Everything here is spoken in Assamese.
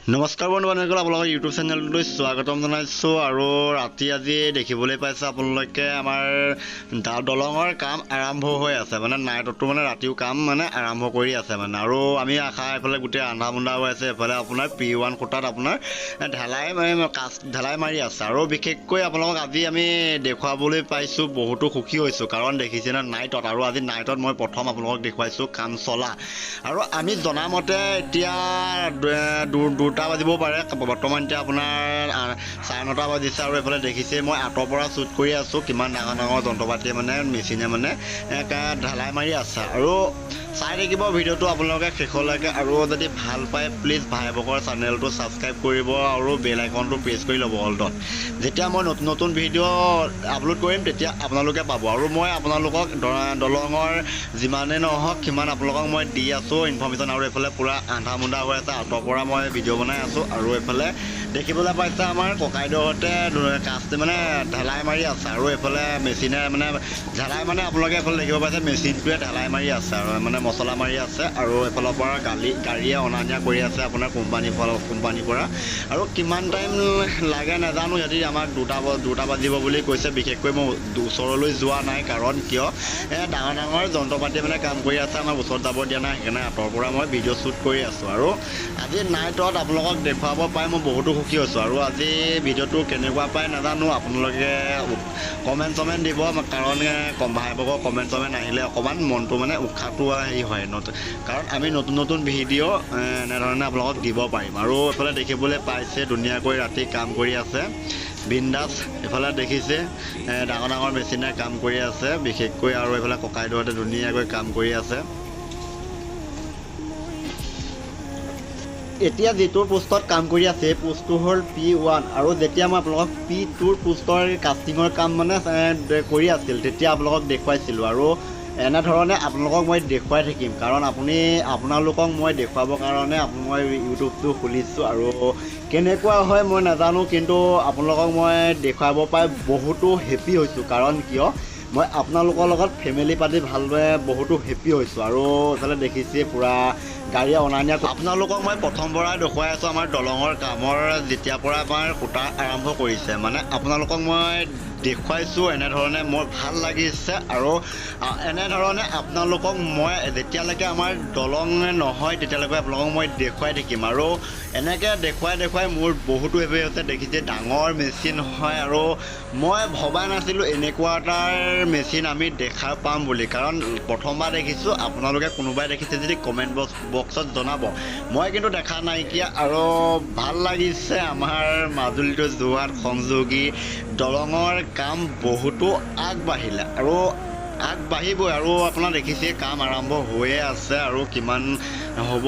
নমস্কাৰ বন্ধুবান্ধৱীসকল, আপোনালোকৰ ইউটিউব চেনেলটোলৈ স্বাগতম জনাইছোঁ। আৰু ৰাতি আজি দেখিবলৈ পাইছে আপোনালোকে আমাৰ দলঙৰ কাম আৰম্ভ হৈ আছে, মানে নাইটতো মানে ৰাতিও কাম মানে আৰম্ভ কৰি আছে মানে। আৰু আমি আশা এইফালে গোটেই আন্ধা মুন্ধা হৈ আছে, এইফালে আপোনাৰ P1 খুঁটাত আপোনাৰ ঢালাই মাৰি আছে। আৰু বিশেষকৈ আপোনালোকক আজি আমি দেখুৱাবলৈ পাইছোঁ, বহুতো সুখী হৈছোঁ, কাৰণ দেখিছে ন নাইটত। আৰু আজি নাইটত মই প্ৰথম আপোনালোকক দেখুৱাইছোঁ কাম চলা। আৰু আমি জনামতে এতিয়া 2টা বাজিব পাৰে, বৰ্তমান এতিয়া আপোনাৰ 9:30 বাজিছে। আৰু এইফালে দেখিছে মই আঁতৰ পৰা শ্বুট কৰি আছোঁ, কিমান ডাঙৰ ডাঙৰ যন্ত্ৰপাতিয়ে মানে মেচিনে মানে ঢালাই মাৰি আছে। আৰু চাই থাকিব ভিডিঅ'টো আপোনালোকে শেষলৈকে। আৰু যদি ভাল পায় প্লিজ ভাইবকৰ চেনেলটো ছাবস্ক্ৰাইব কৰিব আৰু বেল আইকনটো প্ৰেছ কৰি ল'ব অলটোত। যেতিয়া মই নতুন নতুন ভিডিঅ' আপলোড কৰিম তেতিয়া আপোনালোকে পাব। আৰু মই আপোনালোকক দলঙৰ যিমানেই নহওক সিমান আপোনালোকক মই দি আছোঁ ইনফৰ্মেশ্যন। আৰু এইফালে পূৰা আন্ধা মুন্ধা হৈ আছে, আঁতৰ পৰা মই ভিডিঅ' বনাই আছোঁ। আৰু এইফালে দেখিবলৈ পাইছে আমাৰ ককাইদেউহঁতে কাষ্ট মানে ঢালাই মাৰি আছে। আৰু এইফালে মেচিনে মানে ঢালাই মানে আপোনালোকে এইফালে দেখিব পাইছে মেচিনটোৱে ঢালাই মাৰি আছে আৰু মানে মছলা মাৰি আছে। আৰু এইফালৰ পৰা গাড়ীয়ে অনা নিয়া কৰি আছে আপোনাৰ কোম্পানীৰ পৰা। আৰু কিমান টাইম লাগে নাজানো, সিহঁতি আমাক 2টা বাজিব বুলি কৈছে। বিশেষকৈ মই ওচৰলৈ যোৱা নাই, কাৰণ কিয় ডাঙৰ ডাঙৰ যন্ত্ৰপাতি মানে কাম কৰি আছে, আমাৰ ওচৰত যাব দিয়া নাই, সেইকাৰণে আঁতৰ পৰা মই ভিডিঅ' শ্বুট কৰি আছোঁ। আৰু আজি নাইটত আপোনালোকক দেখুৱাব পাই মই বহুতো সুখী হৈছোঁ। আৰু আজি ভিডিঅ'টো কেনেকুৱা পায় নাজানো, আপোনালোকে কমেণ্ট দিব, কাৰণ ভাইবকৰ কমেণ্ট আহিলে অকণমান মনটো মানে উৎসাহটো হেৰি হয়, কাৰণ আমি নতুন নতুন ভিডিঅ' এনেধৰণে আপোনালোকক দিব পাৰিম। আৰু এইফালে দেখিবলৈ পাইছে ধুনীয়াকৈ ৰাতি কাম কৰি আছে বিন্দাছ। এইফালে দেখিছে ডাঙৰ ডাঙৰ মেচিনে কাম কৰি আছে বিশেষকৈ। আৰু এইফালে ককাইদেউহঁতে ধুনীয়াকৈ কাম কৰি আছে। এতিয়া যিটো পোষ্টত কাম কৰি আছে সেই পোষ্টটো হ'ল P1। আৰু যেতিয়া মই আপোনালোকক P2 পোষ্টৰ কাষ্টিঙৰ কাম মানে কৰি আছিল তেতিয়া আপোনালোকক দেখুৱাইছিলোঁ। আৰু এনেধৰণে আপোনালোকক মই দেখুৱাই থাকিম, কাৰণ আপোনালোকক মই দেখুৱাবৰ কাৰণে মই ইউটিউবটো খুলিছোঁ। আৰু কেনেকুৱা হয় মই নাজানো, কিন্তু আপোনালোকক মই দেখুৱাব পাই বহুতো হেপী হৈছোঁ, কাৰণ কিয় মই আপোনালোকৰ লগত ফেমিলি পাতি ভালদৰে বহুতো হেপী হৈছোঁ। আৰু এইফালে দেখিছে পূৰা গাড়ীয়ে অনা নিয়া। আপোনালোকক মই প্ৰথম পৰাই দেখুৱাই আছোঁ আমাৰ দলঙৰ কামৰ যেতিয়াৰ পৰা আমাৰ খুঁটা আৰম্ভ কৰিছে, মানে আপোনালোকক মই দেখুৱাইছোঁ। এনেধৰণে মোৰ ভাল লাগিছে। আৰু এনেধৰণে আপোনালোকক মই যেতিয়ালৈকে আমাৰ দলং নহয় তেতিয়ালৈকে আপোনালোকক মই দেখুৱাই থাকিম। আৰু এনেকৈ দেখুৱাই মোৰ বহুতো হেভি হৈছে। দেখিছে ডাঙৰ মেচিন হয়, আৰু মই ভবা নাছিলোঁ এনেকুৱা এটাৰ মেচিন আমি দেখা পাম বুলি, কাৰণ প্ৰথমবাৰ দেখিছোঁ। আপোনালোকে কোনোবাই দেখিছে যদি কমেণ্ট বক্সত জনাব, মই কিন্তু দেখা নাইকিয়া। আৰু ভাল লাগিছে, আমাৰ মাজুলীটো যোৰহাট সংযোগী দলঙৰ কাম বহুতো আগবাঢ়িলে আৰু আগবাঢ়িবই। আৰু আপোনাৰ দেখিছে কাম আৰম্ভ হৈয়ে আছে, আৰু কিমান হ'ব